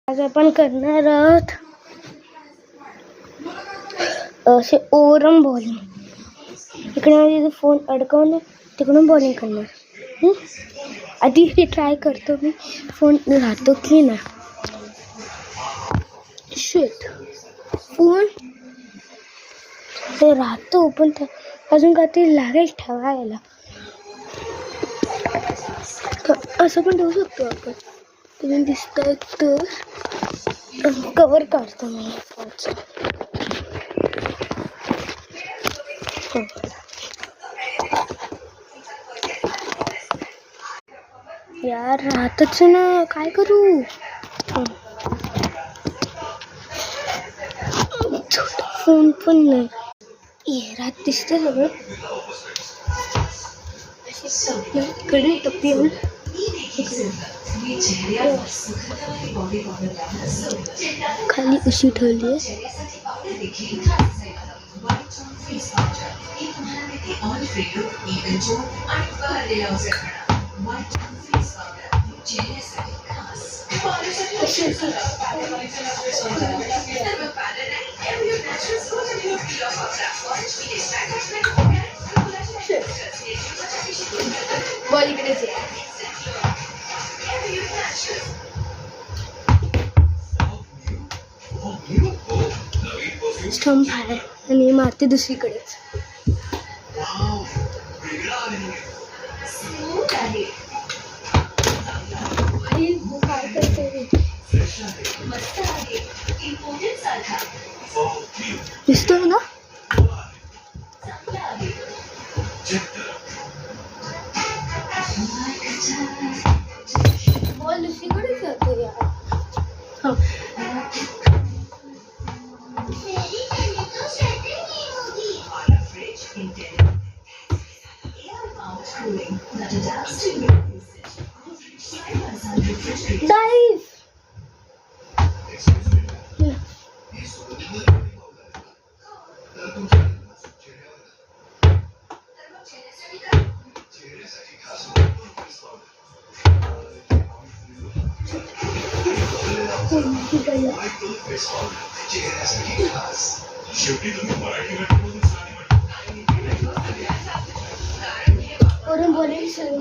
आज आपण करणार आहोत असे ओव्हरऑल बॉलिंग. इकडे माझे फोन अडकवणार, तिकडून बॉलिंग करणार. आधी हे ट्राय करतो मी, फोन राहतो की ना. शिट, फोन ते राहतो पण अजून काहीतरी लागेल ठेवायला. असं पण ठेवू शकतो आपण. तुम्ही दिसतंय तर कवर काढतो मी फोनचं. यार राहतच ना, काय करू. छोटा फोन पण नाही. ये रात दिसतं सगळं. इकडे टप्पी खाली उशी ठेवली आहे. बॉल इकडेच आहे. स्टंप आहे आणि माती दुसरीकडेच. काय करते दिसतोय ना. बॉल दुसरीकडेच जातो यार. डाइव. वरून बोलायला सुरू.